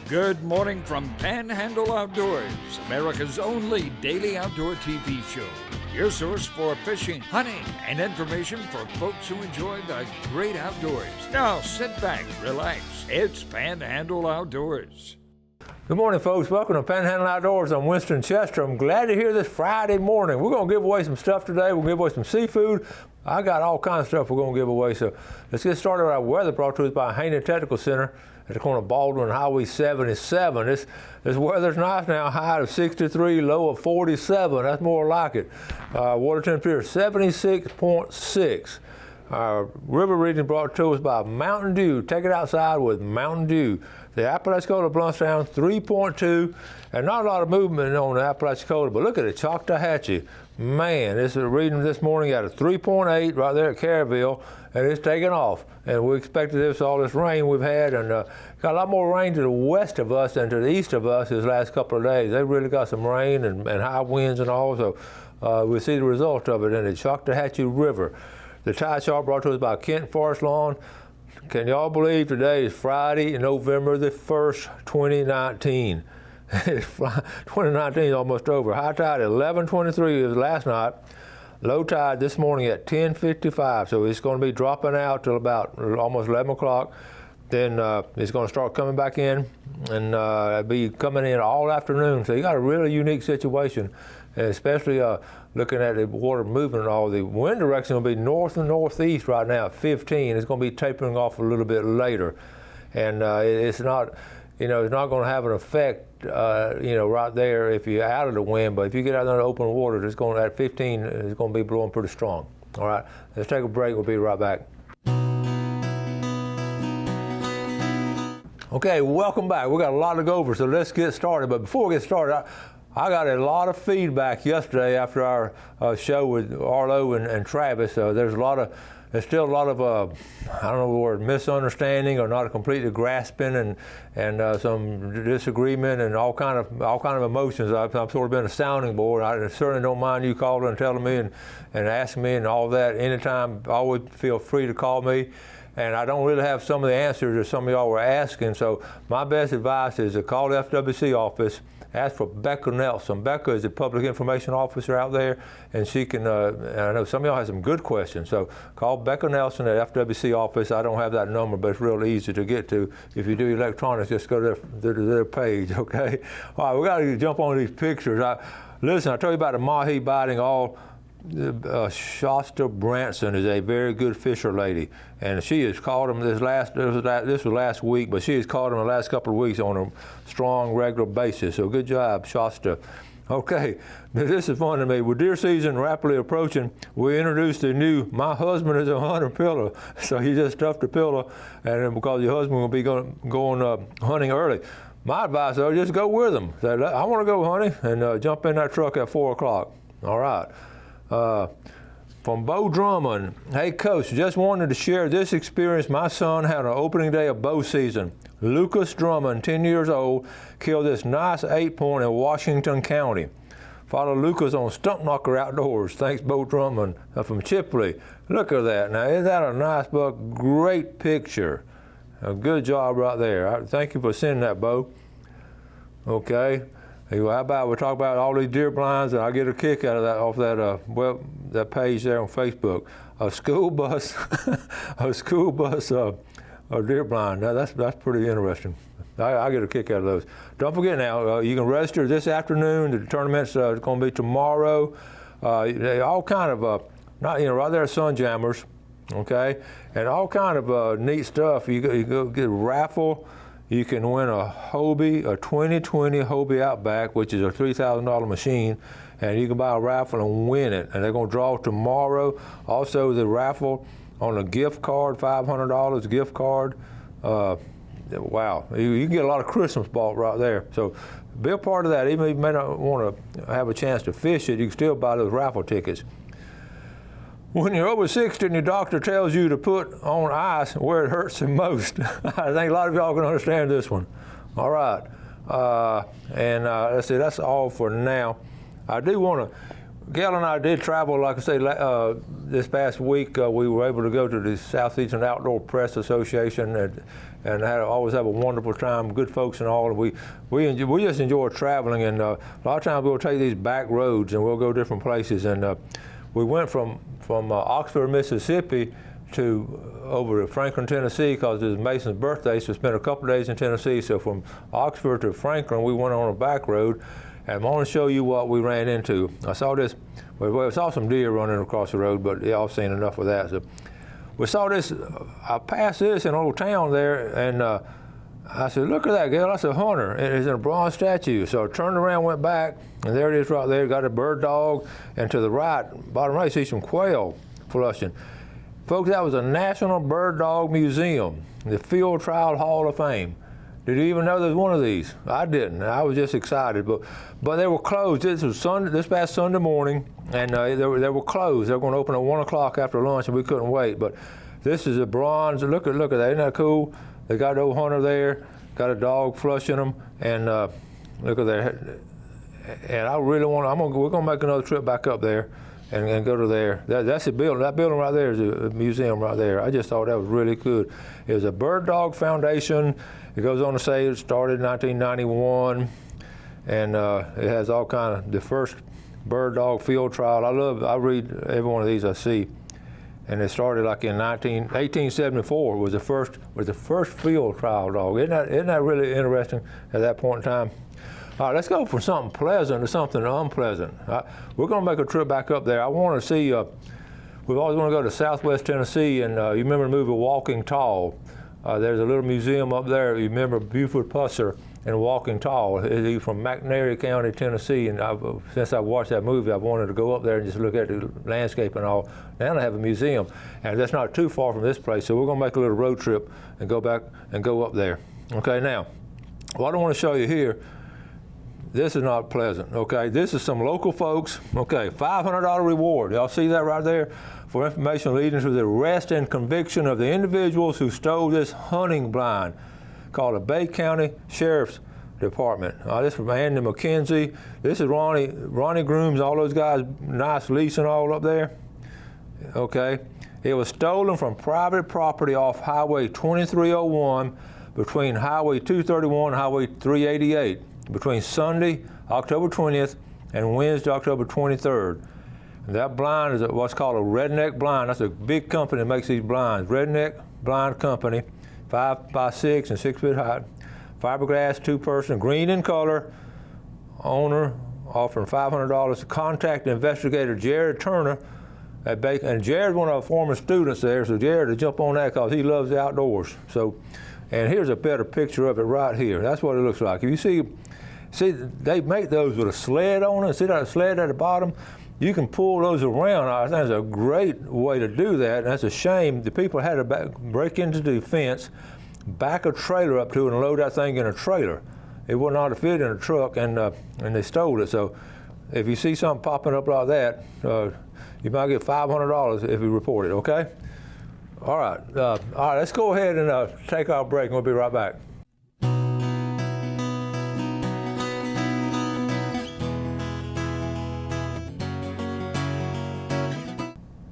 Good morning from Panhandle Outdoors, America's only daily outdoor TV show. Your source for fishing, hunting, and information for folks who enjoy the great outdoors. Now sit back, relax. It's Panhandle Outdoors. Good morning, folks. Welcome to Panhandle Outdoors. I'm Winston Chester. I'm glad to hear this Friday morning. We're going to give away some stuff today. We'll give away some seafood. I got all kinds of stuff we're going to give away. So let's get started with our weather, brought to us by Haney Technical Center at the corner of Baldwin and Highway 77. This weather's nice now. High of 63, low of 47. That's more like it. Water temperature 76.6. Our river reading brought to us by Mountain Dew. Take it outside with Mountain Dew. The Apalachicola Bluntstown 3.2, and not a lot of movement on the Apalachicola, but look at it, Choctawhatchee. Man, this is a reading this morning at a 3.8 right there at Caryville, and it's taking off. And we expected all this rain we've had, and got a lot more rain to the west of us than to the east of us this last couple of days. They really got some rain and high winds and all, so we'll see the result of it in the Choctawhatchee River. The tide chart brought to us by Kent Forest Lawn. Can y'all believe today is Friday, November the 1st, 2019. 2019 is almost over. High tide at 11:23 was last night. Low tide this morning at 10:55. So it's going to be dropping out till about almost 11 o'clock. Then it's going to start coming back in, and it'll be coming in all afternoon. So you got a really unique situation, especially looking at the water moving and all. The wind direction will be north and northeast right now at 15. It's going to be tapering off a little bit later, and it's not, it's not going to have an effect, right there if you're out of the wind. But if you get out in the open water, it's going at 15. It's going to be blowing pretty strong. All right, let's take a break. We'll be right back. Okay, welcome back. We got a lot to go over, so let's get started. But before we get started, I got a lot of feedback yesterday after our show with Arlo and Travis. There's still a lot of I don't know the word, misunderstanding or not completely grasping, and some disagreement and all kind of emotions. I've sort of been a sounding board. I certainly don't mind you calling and telling me and asking me and all that anytime. Always feel free to call me. And I don't really have some of the answers that some of y'all were asking. So my best advice is to call the FWC office. Ask for Becca Nelson. Becca is the public information officer out there, and she can, and I know some of y'all have some good questions, so call Becca Nelson at FWC office. I don't have that number, but it's real easy to get to. If you do electronics, just go to their page, okay? All right, we got to jump on these pictures. Listen, I told you about the mahi biting all. Shasta Branson is a very good fisher lady, and she has caught them this was last week, but she has caught them the last couple of weeks on a strong, regular basis. So good job, Shasta. Okay, now this is fun to me. With deer season rapidly approaching, we introduced the new "My Husband is a Hunter" pillow. So you just stuff the pillow, and because your husband will be going hunting early. My advice, though, just go with them. Say, I want to go hunting, and jump in that truck at 4 o'clock. All right. From Bo Drummond, hey Coach, just wanted to share this experience. My son had an opening day of bow season. Lucas Drummond, 10 years old, killed this nice 8-point in Washington County. Follow Lucas on Stump Knocker Outdoors. Thanks, Bo Drummond from Chipley. Look at that. Now, isn't that a nice buck? Great picture. A good job right there. Thank you for sending that, Bo. Okay. How about we talk about all these deer blinds, and I get a kick out of that off that that page there on Facebook. A school bus, a deer blind. Now that's pretty interesting. I get a kick out of those. Don't forget now, you can register this afternoon. The tournament's going to be tomorrow. All kind of right there, Sunjammers, okay, and all kind of neat stuff. You go get a raffle. You can win a Hobie, a 2020 Hobie Outback, which is a $3,000 machine, and you can buy a raffle and win it. And they're going to draw tomorrow. Also, the raffle on a gift card, $500 gift card. Wow, you can get a lot of Christmas bought right there. So be a part of that. Even if you may not want to have a chance to fish it, you can still buy those raffle tickets. When you're over 60 and your doctor tells you to put on ice where it hurts the most, I think a lot of y'all can understand this one. All right, let's see, that's all for now. I do want to, Gail and I did travel, like I say, this past week. We were able to go to the Southeastern Outdoor Press Association and always have a wonderful time, good folks and all. And we just enjoy traveling, and a lot of times we'll take these back roads and we'll go different places. And we went from Oxford, Mississippi to over to Franklin, Tennessee, because it was Mason's birthday, so we spent a couple days in Tennessee. So from Oxford to Franklin, we went on a back road, and I'm going to show you what we ran into. I saw this, well, I saw some deer running across the road, but y'all seen enough of that. So we saw this, I passed this in a little town there, and I said, look at that, Gail, that's a hunter. It's in a bronze statue. So I turned around, went back, and there it is right there. Got a bird dog, and to the right, bottom right, you see some quail flushing. Folks, that was a National Bird Dog Museum, the Field Trial Hall of Fame. Did you even know there's one of these? I didn't. I was just excited, but they were closed. This was this past Sunday morning, and they were closed. They were going to open at 1 o'clock after lunch, and we couldn't wait. But this is a bronze. Look at that. Isn't that cool? They got the old hunter there, got a dog flushing them, and look at that. And I really want. We're going to make another trip back up there. And go to there. That's a building. That building right there is a museum right there. I just thought that was really good. It was a Bird Dog Foundation. It goes on to say it started in 1991, and it has all kind of the first bird dog field trial. I read every one of these I see, and it started like in 1874 was the first field trial dog. Isn't that really interesting at that point in time? All right, let's go from something pleasant to something unpleasant. We're going to make a trip back up there. I want to see, we've always want to go to Southwest Tennessee, and you remember the movie Walking Tall. There's a little museum up there. You remember Buford Pusser and Walking Tall. He's from McNairy County, Tennessee, and since I watched that movie, I've wanted to go up there and just look at the landscape and all. Now they have a museum, and that's not too far from this place, so we're going to make a little road trip and go back and go up there. Okay, now, what I want to show you here, this is not pleasant, okay? This is some local folks, okay, $500 reward. Y'all see that right there? For information leading to the arrest and conviction of the individuals who stole this hunting blind, called the Bay County Sheriff's Department. This is from Andy McKenzie. This is Ronnie Grooms, all those guys, nice leasing all up there, okay? It was stolen from private property off Highway 2301 between Highway 231 and Highway 388. Between Sunday, October 20th, and Wednesday, October 23rd. And that blind is what's called a redneck blind. That's a big company that makes these blinds. Redneck Blind Company, 5 by 6 and 6 feet high. Fiberglass, 2-person, green in color. Owner offering $500. Contact investigator Jared Turner at Bacon. And Jared's one of our former students there, so Jared will jump on that because he loves the outdoors. So, and here's a better picture of it right here. That's what it looks like. If you see, they make those with a sled on it. See that sled at the bottom? You can pull those around. I think it's a great way to do that. And that's a shame. The people had to break into the fence, back a trailer up to it, and load that thing in a trailer. It would not have fit in a truck, and they stole it. So if you see something popping up like that, you might get $500 if you report it, okay? All right, let's go ahead and take our break, and we'll be right back.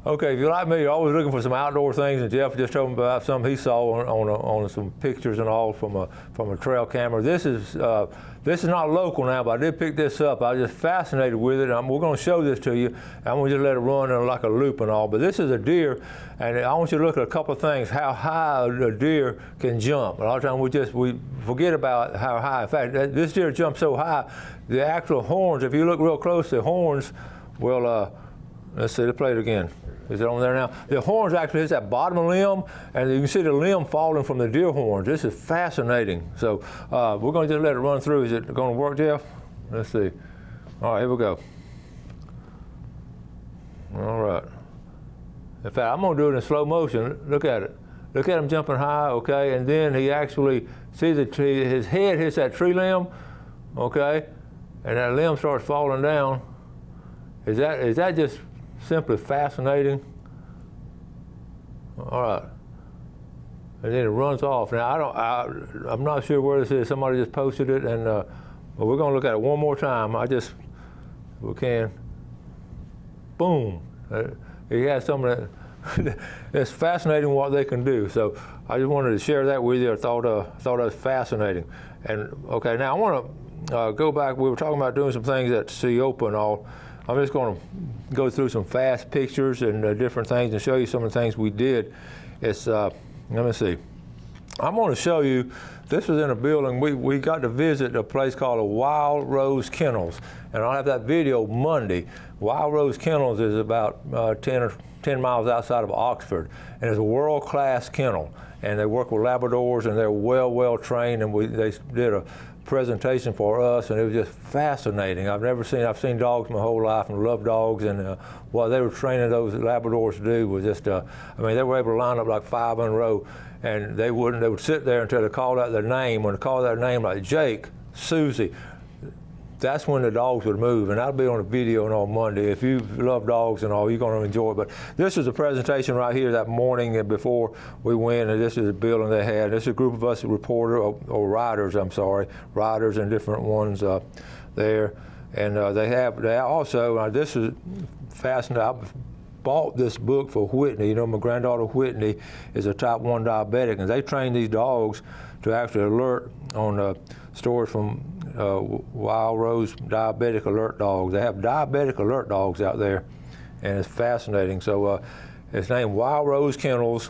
Okay, if you're like me, you're always looking for some outdoor things, and Jeff just told me about some he saw on some pictures and all from a trail camera. This is not local now, but I did pick this up. I was just fascinated with it. We're going to show this to you. I'm going to just let it run in like a loop and all. But this is a deer, and I want you to look at a couple of things, how high a deer can jump. A lot of times we forget about how high. In fact, this deer jumped so high, the actual horns, if you look real close, the horns will, let's see, let's play it again. Is it on there now? The horns actually hit that bottom limb, and you can see the limb falling from the deer horns. This is fascinating. So we're going to just let it run through. Is it going to work, Jeff? Let's see. All right, here we go. All right. In fact, I'm going to do it in slow motion. Look at it. Look at him jumping high, okay? And then he actually sees his head hits that tree limb, okay? And that limb starts falling down. Is that just simply fascinating? All right. And then it runs off. Now, I'm not sure where this is. Somebody just posted it, and well, we're going to look at it one more time. We can. Boom. He has some of that. it's fascinating what they can do. So I just wanted to share that with you. I thought it was fascinating. And okay, now I want to go back. We were talking about doing some things at CEOPA and all. I'm just going to go through some fast pictures and different things and show you some of the things we did. It's let me see. I'm going to show you. This was in a building. We got to visit a place called a Wild Rose Kennels, and I'll have that video Monday. Wild Rose Kennels is about 10 miles outside of Oxford, and it's a world-class kennel. And they work with Labradors, and they're well trained. And they did a presentation for us, and it was just fascinating. I've seen dogs my whole life and love dogs, and what they were training those Labradors to do was just, I mean, they were able to line up like 5 in a row, and they would sit there until they called out their name. When they called out their name, like Jake, Susie, that's when the dogs would move, and that'll be on a video on Monday. If you love dogs and all, you're going to enjoy it. But this is a presentation right here that morning before we went, and this is a building they had. This is a group of us or riders, riders and different ones there. And they also, this is fascinating. I bought this book for Whitney. You know, my granddaughter Whitney is a type 1 diabetic, and they train these dogs to actually alert on stories from Wild Rose diabetic alert dogs. They have diabetic alert dogs out there, and it's fascinating. So it's named Wild Rose Kennels,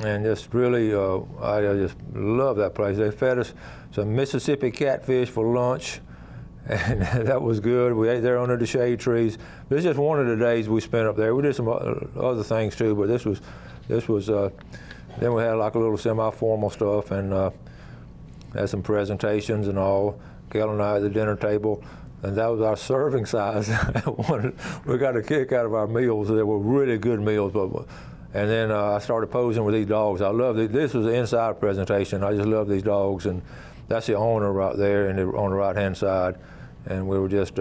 and just really, I just love that place. They fed us some Mississippi catfish for lunch, and that was good. We ate there under the shade trees. This is just one of the days we spent up there. We did some other things too, but this was. Then we had like a little semi-formal stuff, and had some presentations and all. Gail and I at the dinner table, and that was our serving size. We got a kick out of our meals. They were really good meals. And then I started posing with these dogs. I love these. This was the inside presentation. I just love these dogs, and that's the owner right there, and on the right-hand side. And we were just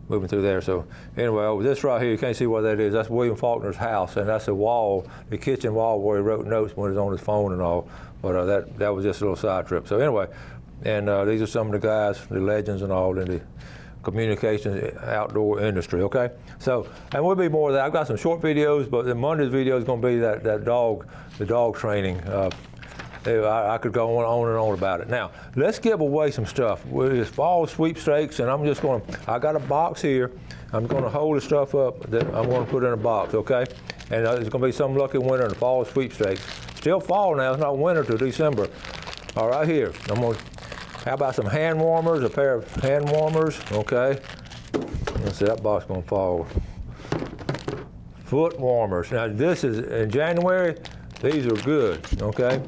moving through there. So anyway, this right here, you can't see what that is. That's William Faulkner's house, and that's the wall, the kitchen wall where he wrote notes when he was on his phone and all. But that was just a little side trip. So anyway. And these are some of the guys, the legends and all in the communications outdoor industry, okay? So, and we'll be more of that. I've got some short videos, but Monday's video is going to be the dog training. I could go on and on about it. Now, let's give away some stuff. It's fall sweepstakes, and I got a box here. I'm going to hold the stuff up that I'm going to put in a box, okay? And there's going to be some lucky winner in the fall sweepstakes. Still fall now, it's not winter till December. All right, here, how about some hand warmers, a pair of hand warmers, okay? Let's see, that box is going to fall. Foot warmers. Now, this is in January. These are good, okay?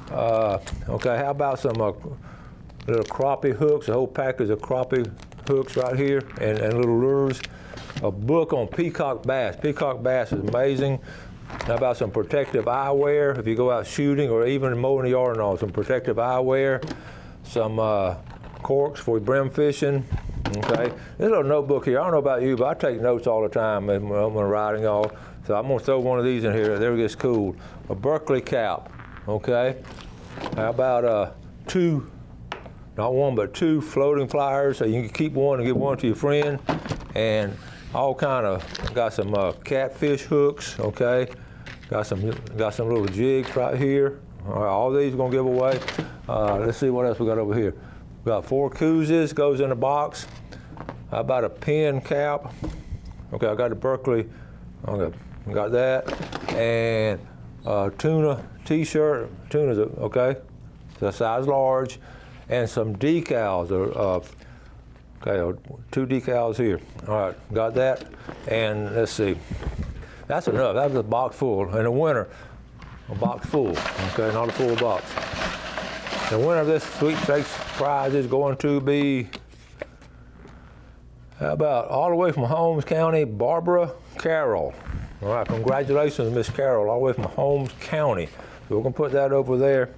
Okay, how about some little crappie hooks, a whole package of crappie hooks right here, and little lures. A book on peacock bass. Peacock bass is amazing. How about some protective eyewear if you go out shooting or even mowing the yard and all, some protective eyewear. Some corks for brim fishing, okay? This little notebook here, I don't know about you, but I take notes all the time when I'm riding all. So I'm gonna throw one of these in here, there it gets cool. A Berkeley cap, okay? How about not one, but 2 floating pliers, so you can keep one and give one to your friend. And got some catfish hooks, okay? Got some little jigs right here. All right, all these are gonna give away. Let's see what else we got over here. We got 4 koozies, goes in a box. How about a pin cap? Okay, I got the Berkeley. Okay, got that. And tuna t-shirt. Tuna's okay. It's a size large. And some decals. Okay, 2 decals here. All right, got that. And let's see. That's enough. That was a box full. In the winter, a box full. Okay, not a full box. The winner of this sweepstakes prize is going to be, how about all the way from Holmes County, Barbara Carroll. All right, congratulations, Miss Carroll, all the way from Holmes County. So we're gonna put that over there.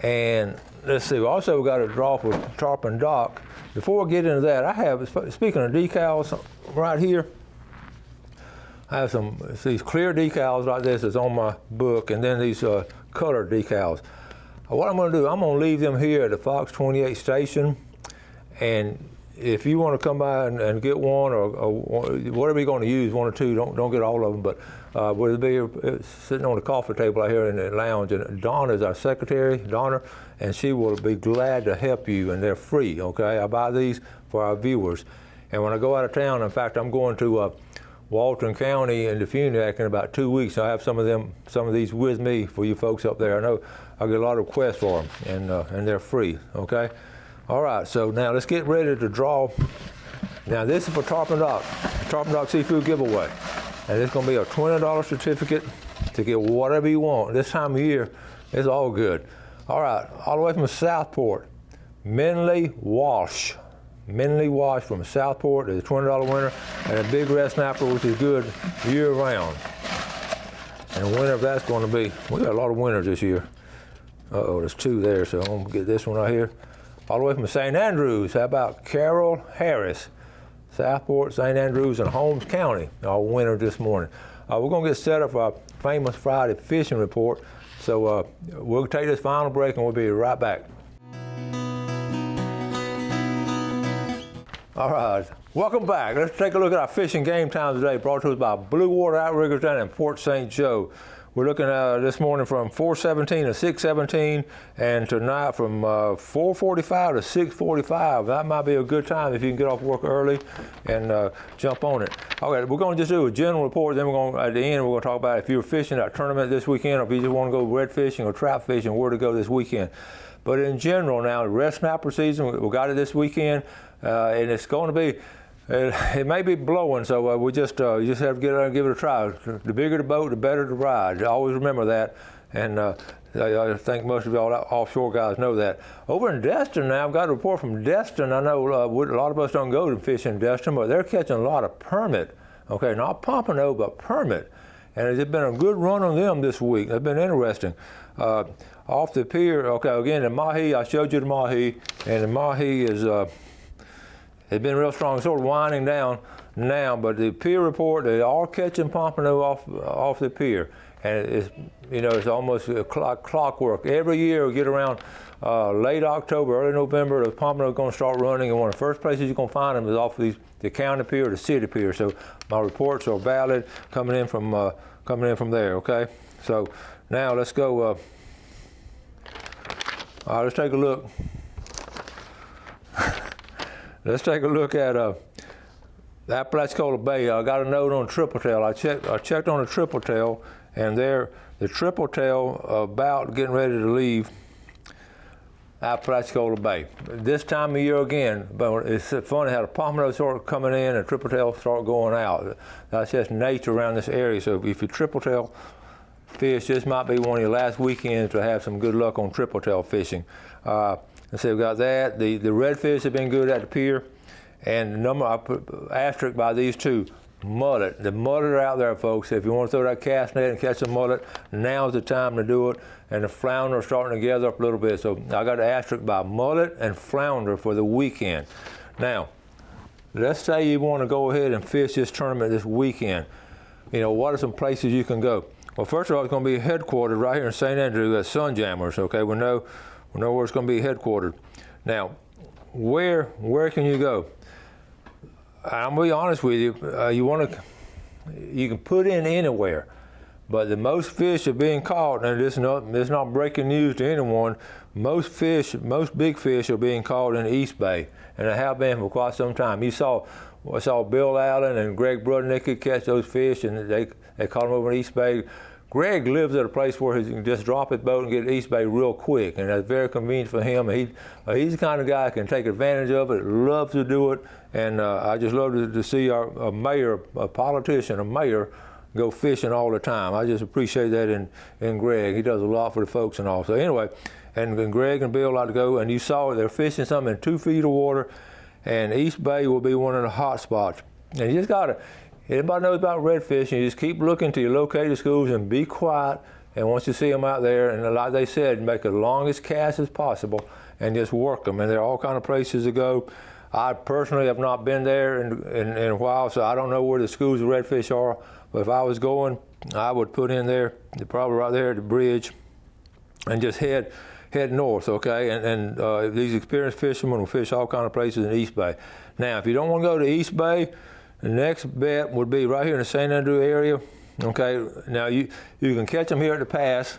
And let's see, we got a draw for Tarpon Dock. Before we get into that, I have, speaking of decals, right here, I have these clear decals like this is on my book, and then these colored decals. What I'm going to do, I'm going to leave them here at the Fox 28 station, and if you want to come by and get one or whatever you're going to use, one or two, don't get all of them, but we'll be sitting on the coffee table out here in the lounge, and Donna is our secretary, Donna, and she will be glad to help you, and they're free, okay? I buy these for our viewers. And when I go out of town, in fact, I'm going to Walton County and Defuniak in about 2 weeks. I have some of these with me for you folks up there. I know I get a lot of requests for them, and they're free, okay? All right, so now let's get ready to draw. Now this is for Tarpon Dock Seafood Giveaway. And it's gonna be a $20 certificate to get whatever you want. This time of year, it's all good. All right, all the way from Southport, Minley Wash. Minley Wash from Southport is a $20 winner, and a big red snapper, which is good year round. And the winner of that's gonna be, we got a lot of winners this year. Uh-oh, there's two there, so I'm gonna get this one right here. All the way from St. Andrews, how about Carol Harris? Southport, St. Andrews, and Holmes County, our winner this morning. We're gonna get set up for our famous Friday fishing report. So we'll take this final break and we'll be right back. All right, welcome back. Let's take a look at our fishing game time today, brought to us by Blue Water Outriggers down in Port St. Joe. We're looking this morning from 4:17 to 6:17, and tonight from 4:45 to 6:45. That might be a good time if you can get off work early and jump on it. Okay, we're going to just do a general report, then we're going at the end we're going to talk about if you're fishing at a tournament this weekend, or if you just want to go red fishing or trout fishing, where to go this weekend. But in general now, red snapper season, we got it this weekend, and it's going to be. It may be blowing, so you just have to get out and give it a try. The bigger the boat, the better the ride. Always remember that, and I think most of y'all offshore guys know that. Over in Destin now, I've got a report from Destin. I know a lot of us don't go to fish in Destin, but they're catching a lot of permit. Okay, not pompano, but permit. And it's been a good run on them this week. It's been interesting. Off the pier, okay, again, the mahi, I showed you the mahi, and the mahi is... It's been real strong, sort of winding down now, but the pier report, they are catching pompano off the pier. And it's almost clockwork. Every year we get around late October, early November, the pompano is going to start running, and one of the first places you're going to find them is off of the county pier or the city pier. So my reports are valid coming in from there, okay? So now let's go, all right, let's take a look. Let's take a look at Apalachicola Bay. I got a note on triple tail. I checked on the triple tail, and the triple tail about getting ready to leave Apalachicola Bay. This time of year again, but it's funny how the pompano start coming in and triple tail start going out. That's just nature around this area. So if you triple tail fish, this might be one of your last weekends to have some good luck on triple tail fishing. And so we've got that. The redfish have been good at the pier, and the number I put asterisk by these two, mullet. The mullet are out there, folks. If you want to throw that cast net and catch a mullet, now's the time to do it. And the flounder are starting to gather up a little bit. So I got an asterisk by mullet and flounder for the weekend. Now, let's say you want to go ahead and fish this tournament this weekend. What are some places you can go? Well, first of all, it's going to be headquartered right here in St. Andrew at Sunjammers. Okay, we know where it's going to be headquartered. Now, where can you go? I'm going to be honest with you. You can put in anywhere, but the most fish are being caught, and it's not breaking news to anyone. Most big fish are being caught in the East Bay, and they have been for quite some time. I saw Bill Allen and Greg Brudnicki catch those fish, and they caught them over in East Bay. Greg lives at a place where he can just drop his boat and get to East Bay real quick, and that's very convenient for him. He's the kind of guy that can take advantage of it, loves to do it, and I just love to see a politician, a mayor, go fishing all the time. I just appreciate that in Greg. He does a lot for the folks and all. So anyway, and Greg and Bill like to go, and you saw they're fishing something in 2 feet of water, and East Bay will be one of the hot spots. And you just gotta. Anybody knows about redfish, you just keep looking to your located schools and be quiet. And once you see them out there, and like they said, make the longest cast as possible and just work them. And there are all kind of places to go. I personally have not been there in a while, so I don't know where the schools of redfish are. But if I was going, I would put in there, probably right there at the bridge, and just head head north, okay? And these experienced fishermen will fish all kind of places in the East Bay. Now, if you don't want to go to East Bay, the next bet would be right here in the St. Andrew area. Okay, now you can catch them here at the pass.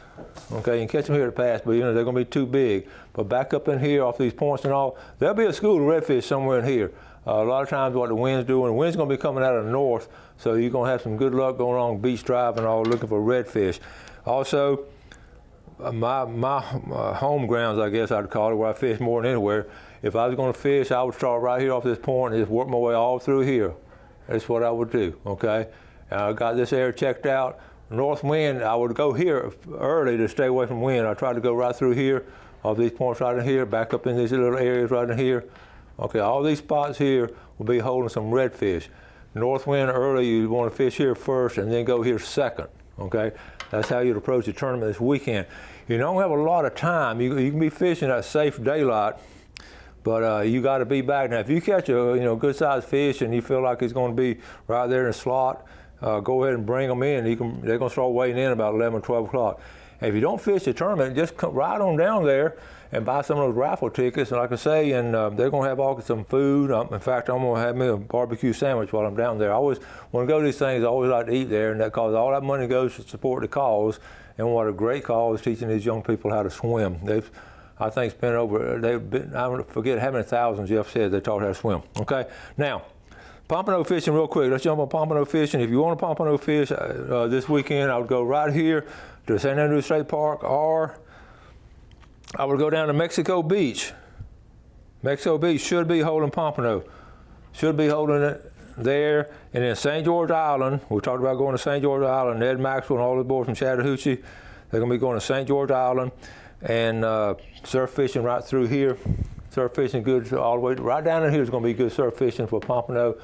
Okay, you can catch them here at the pass, but they're going to be too big. But back up in here off these points and all, there'll be a school of redfish somewhere in here. A lot of times what the wind's doing, the wind's going to be coming out of the north, so you're going to have some good luck going along Beach Drive and all looking for redfish. Also, my home grounds, I guess I'd call it, where I fish more than anywhere. If I was going to fish, I would start right here off this point and just work my way all through here. That's what I would do, okay? I got this area checked out. North wind, I would go here early to stay away from wind. I tried to go right through here, off these points right in here, back up in these little areas right in here. Okay, all these spots here will be holding some redfish. North wind early, you want to fish here first and then go here second, okay? That's how you'd approach the tournament this weekend. You don't have a lot of time. You can be fishing at safe daylight, but you got to be back. Now, if you catch a good-sized fish and you feel like it's going to be right there in the slot, go ahead and bring them in. They're going to start weighing in about 11 or 12 o'clock. And if you don't fish the tournament, just come right on down there and buy some of those raffle tickets. And like I say, and they're going to have some food. In fact, I'm going to have me a barbecue sandwich while I'm down there. I always, when I go to these things, I always like to eat there, and because all that money goes to support the cause. And what a great cause, teaching these young people how to swim. They've, I think, spent over, I forget how many thousands Jeff said they taught how to swim. Okay, now, pompano fishing real quick. Let's jump on pompano fishing. If you want to pompano fish this weekend, I would go right here to St. Andrew State Park, or I would go down to Mexico Beach. Mexico Beach should be holding pompano. Should be holding it there. And then St. George Island, we talked about going to St. George Island. Ed Maxwell and all the boys from Chattahoochee, they're going to be going to St. George Island and surf fishing right through here. Surf fishing good all the way, right down in here is going to be good surf fishing for pompano.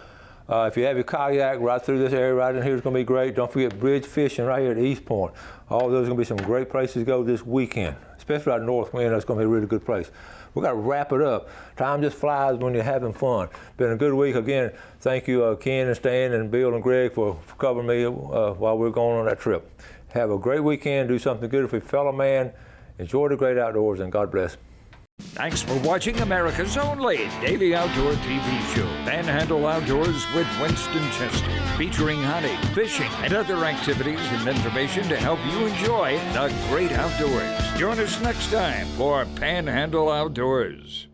If you have your kayak right through this area right in here is going to be great. Don't forget bridge fishing right here at East Point. All those are going to be some great places to go this weekend, especially out north wind. That's going to be a really good place. We've got to wrap it up. Time just flies when you're having fun. Been a good week. Again, thank you, Ken and Stan and Bill and Greg for covering me while we're going on that trip. Have a great weekend. Do something good for your fellow man. Enjoy the great outdoors, and God bless. Thanks for watching America's only daily outdoor TV show, Panhandle Outdoors with Winston Chester, featuring hunting, fishing, and other activities and information to help you enjoy the great outdoors. Join us next time for Panhandle Outdoors.